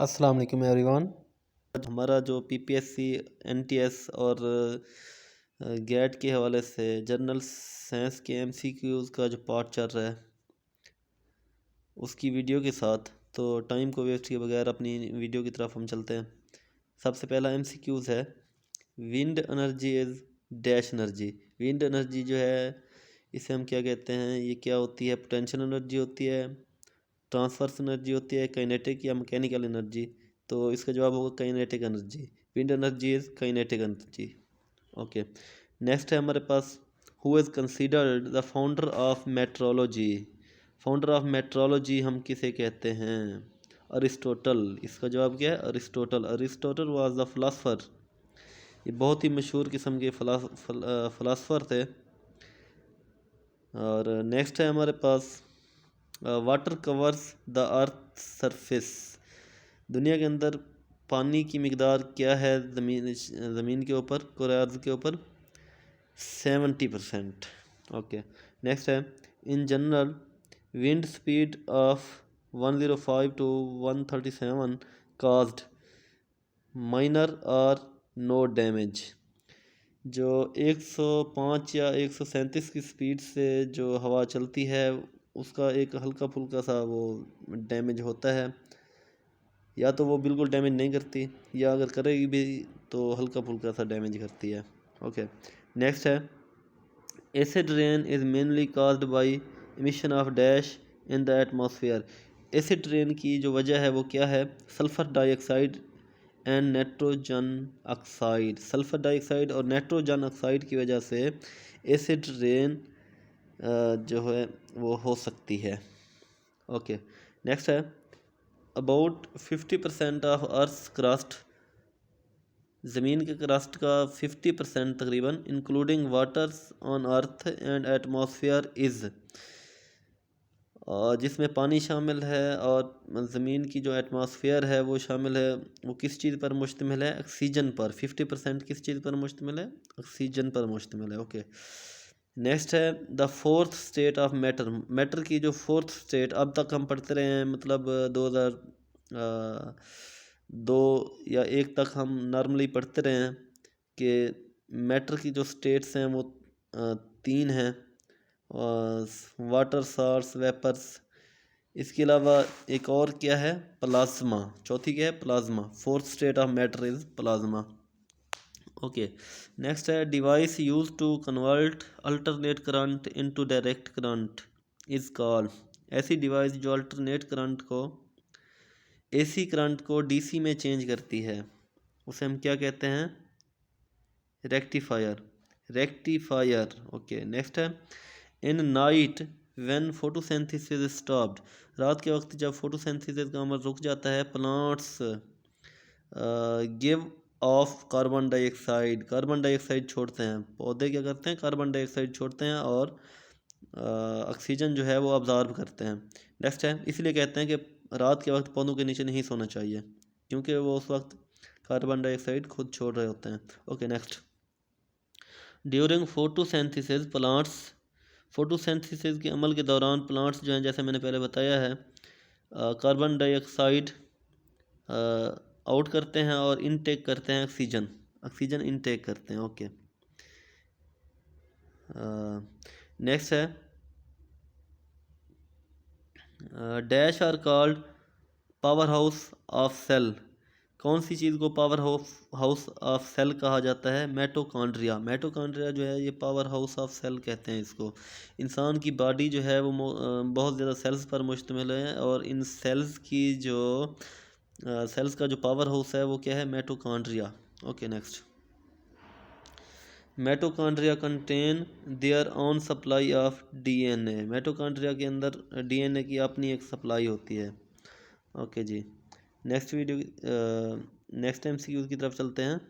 अस्सलाम वालेकुम एवरीवन। हमारा जो पीपीएससी एनटीएस और गेट के हवाले से जनरल साइंस के एमसीक्यूज़ का जो पार्ट चल रहा है उसकी वीडियो के साथ, तो टाइम को वेस्ट किए बगैर अपनी वीडियो की तरफ हम चलते हैं। सबसे पहला एमसीक्यूज़ है, wind energy is dash energy. Wind energy जो है इसे हम क्या कहते हैं, ये क्या होती है? पोटेंशियल एनर्जी होती है, ट्रांसवर्स एनर्जी होती है, काइनेटिक या मैकेनिकल एनर्जी। तो इसका जवाब होगा kinetic energy. Wind energy is kinetic energy. Okay, next है हमारे पास, who is considered the founder of metrology. Founder of metrology हम किसे कहते हैं? अरिस्टोटल। इसका जवाब क्या है? Aristotle. Aristotle was the philosopher. ये बहुत ही मशहूर किस्म के फिलासफर थे। और नेक्स्ट है हमारे पास, water covers the earth surface. दुनिया के अंदर पानी की मिकदार क्या है ज़मीन के ऊपर, कुरे अर्ज़ के ऊपर? 70%। ओके, नेक्स्ट है, in general wind speed of 105 to 137 caused minor और नो डैमेज। जो 105 या 137 की स्पीड से जो हवा चलती है उसका एक हल्का फुल्का सा वो डैमेज होता है, या तो वो बिल्कुल डैमेज नहीं करती, या अगर करेगी भी तो हल्का फुल्का सा डैमेज करती है। ओके, नेक्स्ट है, acid rain is mainly caused by emission of dash in the atmosphere. Acid rain की जो वजह है वो क्या है? Sulphur dioxide and nitrogen oxide. Sulphur dioxide और नाइट्रोजन ऑक्साइड की वजह से एसिड रेन जो है वो हो सकती है। ओके, नेक्स्ट है, अबाउट 50% ऑफ अर्थ क्रस्ट। ज़मीन के क्रस्ट का 50% तकरीबन, including waters on earth and atmosphere is, जिसमें पानी शामिल है और ज़मीन की जो एटमॉस्फेयर है वो शामिल है। वो किस चीज़ पर मुश्तमिल है? ऑक्सीजन पर। 50% किस चीज़ पर मुश्तमिल है? ऑक्सीजन पर मुश्तमिल है। ओके, नेक्स्ट है, the fourth state of matter. Matter की जो फोर्थ स्टेट, अब तक हम पढ़ते रहे हैं, मतलब 2002 या 1 तक हम नॉर्मली पढ़ते रहे हैं कि मैटर की जो स्टेट्स हैं वो 3 हैं, वाटर, सॉल्ट्स, वेपर्स। इसके अलावा एक और क्या है? प्लाज्मा। चौथी क्या है? Plasma. Fourth state of matter is plasma. Okay, next है, device use to convert alternate current into direct current is called. ऐसी डिवाइस जो अल्टरनेट करंट को, एसी करंट को डीसी में चेंज करती है, उसे हम क्या कहते हैं? रेक्टिफायर। रेक्टिफायर। ओके, नेक्स्ट है, in night when photosynthesis stopped. रात के वक्त जब फोटोसिंथेसिस का अमल रुक जाता है, plants give of carbon dioxide. Carbon dioxide छोड़ते हैं। पौधे क्या करते हैं? कार्बन डाइऑक्साइड छोड़ते हैं और ऑक्सीजन जो है वो अब्जॉर्ब करते हैं। नेक्स्ट है, इसलिए कहते हैं कि रात के वक्त पौधों के नीचे नहीं सोना चाहिए, क्योंकि वो उस वक्त कार्बन डाइऑक्साइड खुद छोड़ रहे होते हैं। Okay, next, during photosynthesis plants. Photosynthesis के अमल के दौरान प्लांट्स जो हैं, जैसे मैंने पहले बताया है, कार्बन डाइऑक्साइड आउट करते हैं और इनटेक करते हैं ऑक्सीजन। ऑक्सीजन इनटेक करते हैं। ओके, नेक्स्ट है, dash are called power house of cell. कौन सी चीज़ को पावर हाउस ऑफ सेल कहा जाता है? मेटोकॉन्ड्रिया। मेटोकॉन्ड्रिया जो है ये पावर हाउस ऑफ सेल कहते हैं इसको। इंसान की बॉडी जो है वो बहुत ज़्यादा सेल्स पर मुश्तमिल है, और इन सेल्स की जो सेल्स का जो पावर हाउस है वो क्या है? Mitochondria. Okay, next, mitochondria contain their own supply of DNA. Mitochondria के अंदर डीएनए की अपनी एक सप्लाई होती है। ओके जी, नेक्स्ट नेक्स्ट एमसीक्यू की तरफ चलते हैं।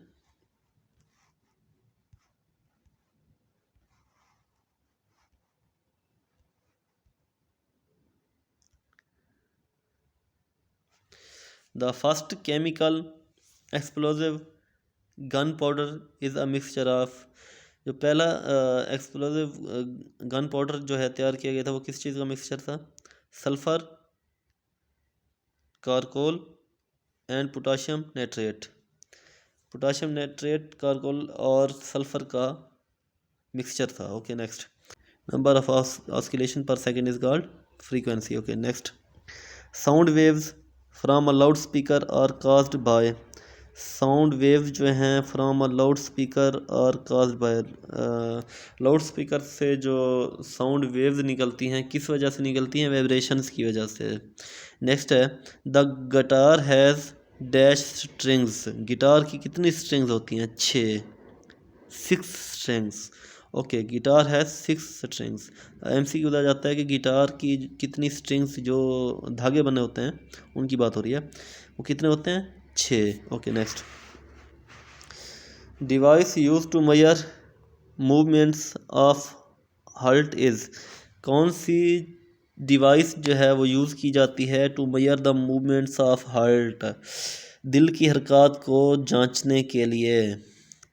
The first chemical explosive gun powder is a mixture of. जो पहला एक्सप्लोजिव गन पाउडर जो है तैयार किया गया था वो किस चीज़ का मिक्सचर था? Sulphur, charcoal and potassium nitrate. Potassium nitrate charcoal और सल्फर का मिक्सचर था। Okay next. Number of oscillation per second is called frequency. Okay next. Sound waves from a loudspeaker are caused by. Sound waves जो हैं from a loudspeaker are caused by, loudspeaker से जो sound waves निकलती हैं किस वजह से निकलती हैं? वाइब्रेशंस की वजह से। नेक्स्ट है the guitar has dash strings. Guitar की कितनी स्ट्रिंग्स होती हैं? 6, 6 strings. Okay guitar has 6 strings. MCQ पूछा जाता है कि गिटार की कितनी स्ट्रिंग्स, जो धागे बने होते हैं उनकी बात हो रही है, वो कितने होते हैं? 6। Okay next. Device use to measure movements of heart is. कौन सी डिवाइस जो है वो यूज़ की जाती है to measure the movements of heart, दिल की हरकत को जांचने के लिए?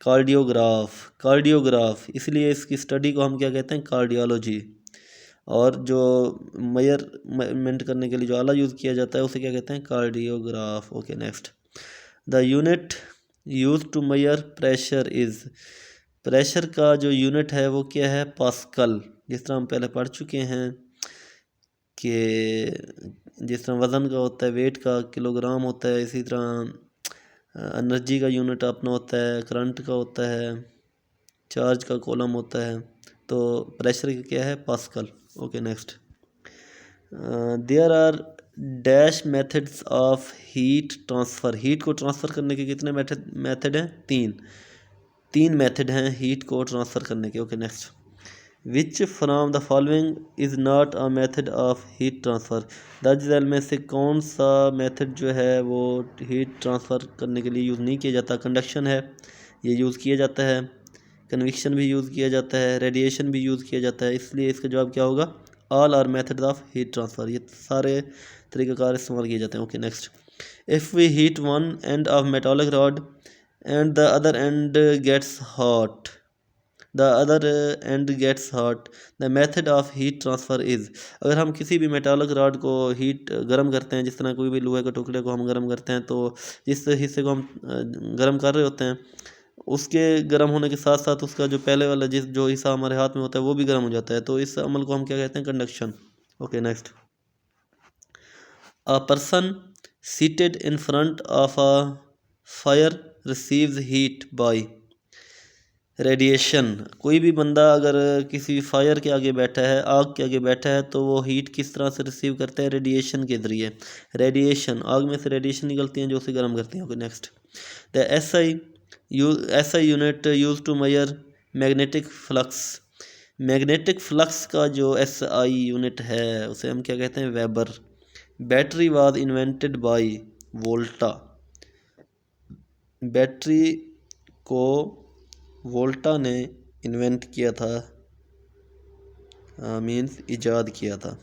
कार्डियोग्राफ। कार्डियोग्राफ, इसलिए इसकी स्टडी को हम क्या कहते हैं? कार्डियोलॉजी। और जो मेजरमेंट करने के लिए जो आला यूज़ किया जाता है उसे क्या कहते हैं? Cardiograph. Okay next. The unit use to measure pressure is. Pressure का जो यूनिट है वो क्या है? पास्कल। जिस तरह हम पहले पढ़ चुके हैं कि जिस तरह वज़न का होता है, वेट का किलोग्राम होता है, इसी तरह एनर्जी का यूनिट अपना होता है, करंट का होता है, चार्ज का कॉलम होता है, तो प्रेशर का क्या है? Pascal. Okay next. There are dash methods of heat transfer. Heat को ट्रांसफ़र करने के कितने मेथड हैं? 3 मेथड हैं हीट को ट्रांसफ़र करने के। Okay next. Which from the following is not a method of heat transfer. दर्ज झैल में से कौन सा मेथड जो है वो हीट ट्रांसफ़र करने के लिए यूज़ नहीं किया जाता? कंडक्शन है, ये यूज़ किया जाता है, कन्विक्शन भी यूज़ किया जाता है, रेडिएशन भी यूज़ किया जाता है, इसलिए इसका जवाब क्या होगा? All are method of heat transfer. ये सारे तरीक़ाकार इस्तेमाल किए जाते हैं। Okay next. If we heat one end of metallic rod and the other end gets hot, the other end gets hot, the method of heat transfer is. अगर हम किसी भी मेटालिक रॉड को हीट गर्म करते हैं, जिस तरह कोई भी लोहे के टुकड़े को हम गर्म करते हैं, तो जिस हिस्से को हम गर्म कर रहे होते हैं उसके गर्म होने के साथ साथ उसका जो पहले वाला जो हिस्सा हमारे हाथ में होता है वो भी गर्म हो जाता है, तो इस अमल को हम क्या कहते हैं? Conduction. Okay next. A person seated in front of a fire receives heat bye radiation. कोई भी बंदा अगर किसी फायर के आगे बैठा है, आग के आगे बैठा है, तो वो हीट किस तरह से रिसीव करता है? रेडिएशन के ज़रिए। रेडिएशन, आग में से रेडिएशन निकलती हैं जो उसे गर्म करती हैं। Okay next. The SI unit use to measure magnetic flux. Magnetic flux का जो SI यूनिट है उसे हम क्या कहते हैं? Weber. Battery was invented by Volta. Battery को वोल्टा ने इन्वेंट किया था, मीन्स ईजाद किया था।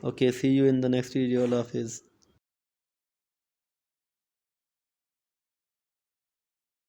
Okay see you in the next video. अल्लाह हाफिज़।